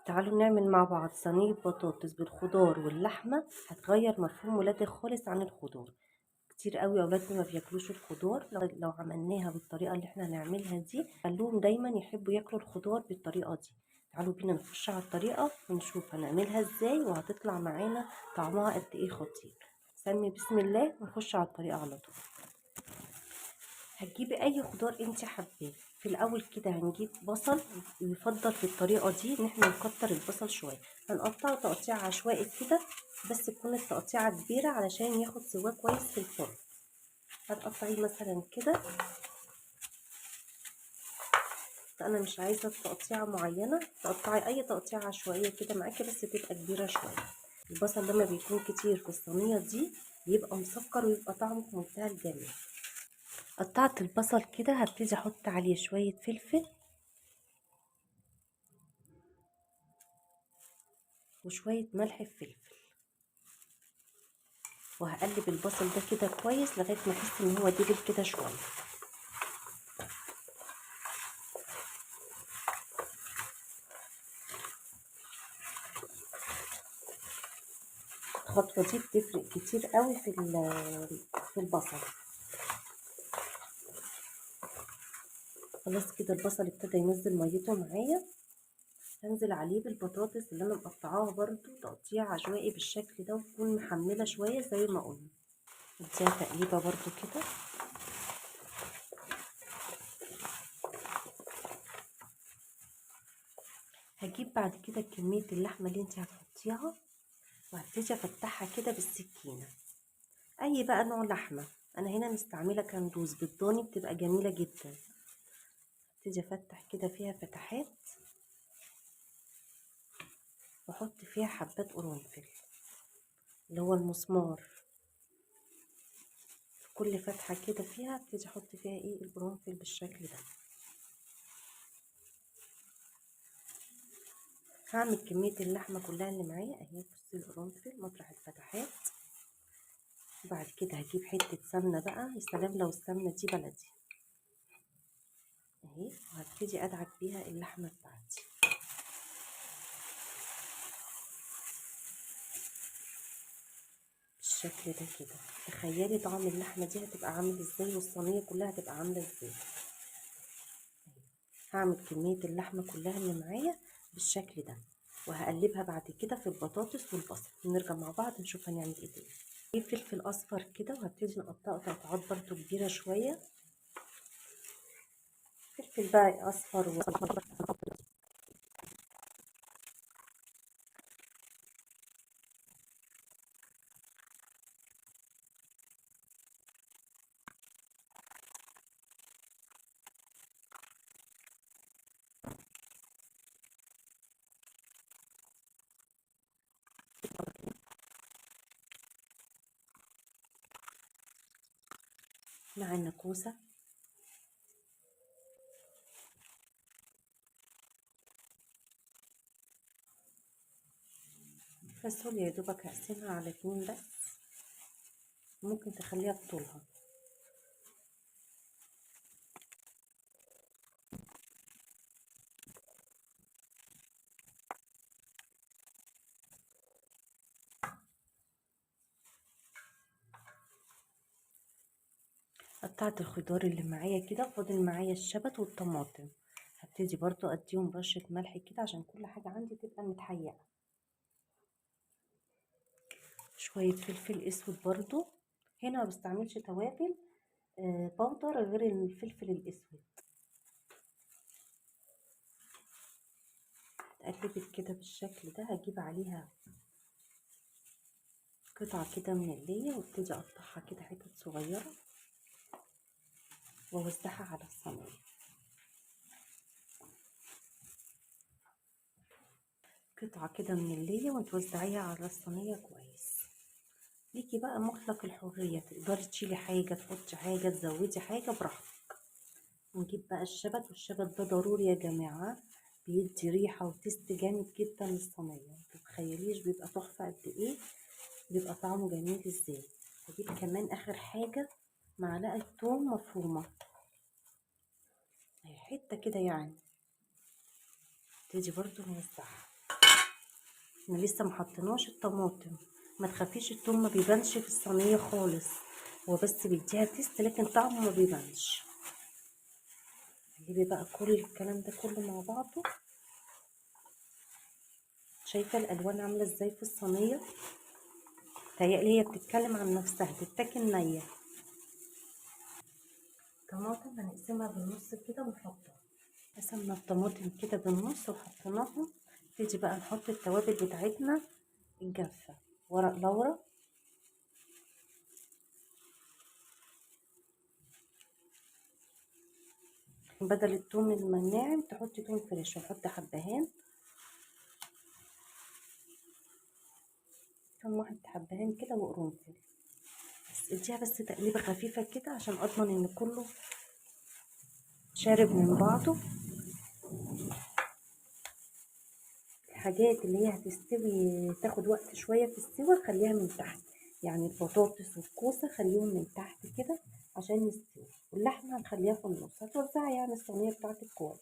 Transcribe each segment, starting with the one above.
تعالوا نعمل مع بعض صينية بطاطس بالخضار واللحمة. هتغير مفهوم ولادك خالص عن الخضار. كتير قوي اولادنا ما بياكلوش الخضار. لو عملناها بالطريقة اللي احنا هنعملها دي خلوهم دايما يحبوا ياكلوا الخضار بالطريقة دي. تعالوا بينا نخش على الطريقة ونشوف هنعملها ازاي وهتطلع معانا طعمها قد ايه خطير. سمي بسم الله ونخش على الطريقة على طول. هتجيبي اي خضار انت حباه. في الاول كده هنجيب بصل. يفضل في الطريقه دي ان احنا نكتر البصل شويه. هنقطعه تقطيع عشوائي كده، بس تكون التقطيعه كبيره علشان ياخد سواه كويس في الفرن. هتقطعيه مثلا كده. انا مش عايزه تقطيعه معينه، تقطعي اي تقطيعه عشوائيه كده معاكي بس تبقى كبيره شويه. البصل لما بيكون كتير في الصينيه دي بيبقى مسكر ويبقى طعمه في منتهى الجمال. قطعت البصل كده، هبتدي احط عليه شويه فلفل وشوية ملح في فلفل، وهقلب البصل ده كده كويس لغاية ما احس ان هو دبل كده شوية. الخطوة دي بتفرق كتير قوي في البصل. خلاص كده البصل ابتدى ينزل ميته معايا. هنزل عليه بالبطاطس اللي انا مقطعاها برضو تقطيع عشوائي بالشكل ده، وتكون محملة شوية زي ما قلنا. اديها تقليبة برضو كده. هجيب بعد كده كمية اللحمة اللي انت هتحطيها، وهبتدي افتحها كده بالسكينة. اي بقى نوع لحمة. انا هنا مستعملة كندوز بالضاني، بتبقى جميلة جدا. ابتدي افتح كده فيها فتحات، واحط فيها حبات قرنفل اللي هو المسمار. في كل فتحة كده فيها ابتدي احط فيها القرنفل بالشكل ده. هعمل كمية اللحمة كلها اللي معايا اهي. بصي القرنفل مطرح الفتحات. وبعد كده هجيب حتة سمنة بقى، يا سلام لو السمنة دي بلدي اهي، وهبتدي ادعك بيها اللحمة بتاعتي بالشكل ده كده. تخيلي طعم اللحمة دي هتبقى عامل ازاي، والصينية كلها هتبقى عاملة ازاي. هعمل كمية اللحمة كلها اللي معايا بالشكل ده، وهقلبها بعد كده في البطاطس والبصل. نرجع مع بعض نشوف هنعمل ايه تاني. اجيب فلفل اصفر كده، وهبتدي نقطعه قطعات برضو كبيرة شوية. فلفل بقى اصفر مع النكوسة. فاصوليا يا دوبك هقسمها على 2 بس، ممكن تخليها بطولها. قطعت الخضار اللي معايا كده، فاضل معايا الشبت والطماطم. هبتدي برضو اديهم رشة ملح كده عشان كل حاجة عندي تبقى متهيئة. شوية فلفل اسود برضو. هنا ما بستعملش توابل بودر غير الفلفل الاسود. اتقلبت كده بالشكل ده، هجيب عليها قطعة كده من اللية، وابتدي اقطعها كده حتت صغيرة واوزعها على الصينية. قطعة كده من اللية وتوزعيها على الصينية كويس. ليكي بقى مطلق الحرية، تقدري تشيلي حاجة، تحطي حاجة، تزودي حاجة براحتك. نجيب بقى الشبت، والشبت ده ضروري يا جماعة. بيدي ريحة وتست جامد جدا للصينية، متتخيليش بيبقى تحفة قد ايه، بيبقى طعمه جميل ازاي. هجيب كمان اخر حاجة معلقة توم مفرومة اهي، حتة كده يعني. ابتدي برضو نوزعها. احنا لسه محطناش الطماطم. ما تخافيش، التوم ما بيبانش في الصينيه خالص، هو بس بيديها تيست لكن طعمه ما بيبانش. نجيبي بقى كل الكلام ده كله مع بعضه. شايفه الالوان عامله ازاي في الصينيه؟ تهيألي هي بتتكلم عن نفسها، تتاكل نيه. طماطم هنقسمها بالنص كده ونحطها. قسمنا الطماطم كده بالنص وحطيناها. نبتدي بقى نحط التوابل بتاعتنا الجافه. ورق لورا، بدل التوم الناعم تحطي توم فريش، ونحط حبهان، كم واحد حبهان كده وقرنفل. بس اديها بس تقليبه خفيفه كده عشان اضمن ان كله شارب من بعضه. الحاجات اللي هي هتستوي تاخد وقت شويه في السوا خليها من تحت، يعني البطاطس والكوسه خليهم من تحت كده عشان يستوي، واللحمه هنخليها في النص. هتوزعي يعني الصينيه بتاعتك كويس.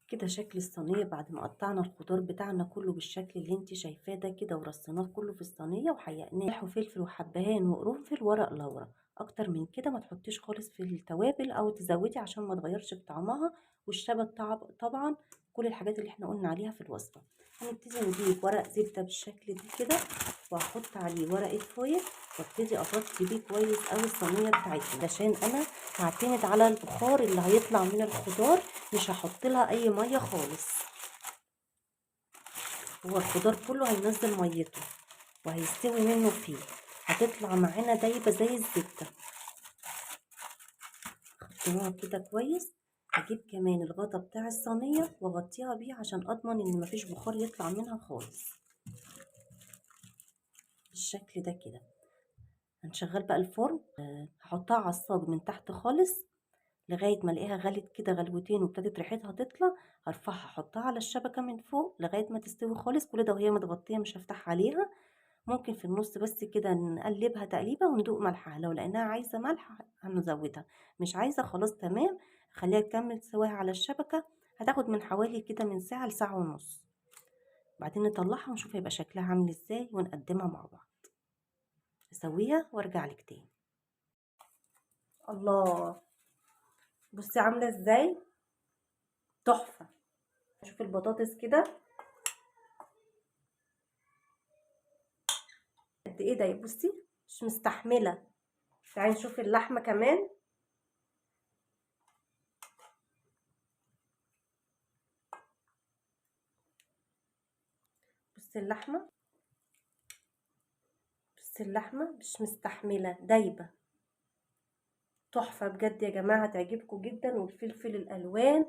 كده شكل الصينيه بعد ما قطعنا الخضار بتاعنا كله بالشكل اللي انت شايفاه ده كده، ورصيناه كله في الصينيه وحيقناه ملح وفلفل وحبهان وقرنفل ورق لورا. اكتر من كده ما تحطيش خالص في التوابل او تزودي عشان ما تغيرش في طعمها. والشبت طبعا كل الحاجات اللي احنا قلنا عليها في الوصفه. هنبتدي نجيب ورق زبده بالشكل ده كده، وهحط عليه ورقه فويل، وابتدي اغطي بيه كويس قوي الصينيه بتاعتي، علشان انا هعتمد على البخار اللي هيطلع من الخضار، مش هحط لها اي ميه خالص. هو الخضار كله هينزل ميته وهيستوي منه فيه، هتطلع معانا دايبه زي الزبده. حطيناها كده كويس. هجيب كمان الغطا بتاع الصينيه واغطيها بيه عشان اضمن ان مفيش بخار يطلع منها خالص. بالشكل ده كده هنشغل بقى الفرن. هحطها على الصاج من تحت خالص لغايه ما الاقيها غلت كده غلوتين وابتدت ريحتها تطلع. هرفعها احطها على الشبكه من فوق لغايه ما تستوي خالص. كل ده وهي متغطيه، مش هفتح عليها. ممكن في النص بس كده نقلبها تقليبه وندوق ملحها، لو لقيناها عايزه ملح هنزودها، مش عايزه خلاص تمام. خليها تكمل سواها على الشبكه. هتاخد من حوالي كده من ساعه لساعه ونص. بعدين نطلعها ونشوف هيبقى شكلها عامل ازاي ونقدمها مع بعض. اسويها وارجع لك تاني. الله، بصي عامله ازاي، تحفه. شوف البطاطس كده قد ايه ده، بصي مش مستحمله. تعالي نشوف اللحمه كمان. بصي اللحمه، بصي اللحمه مش مستحمله، دايبه. تحفه بجد يا جماعه، هتعجبكم جدا. والفلفل الالوان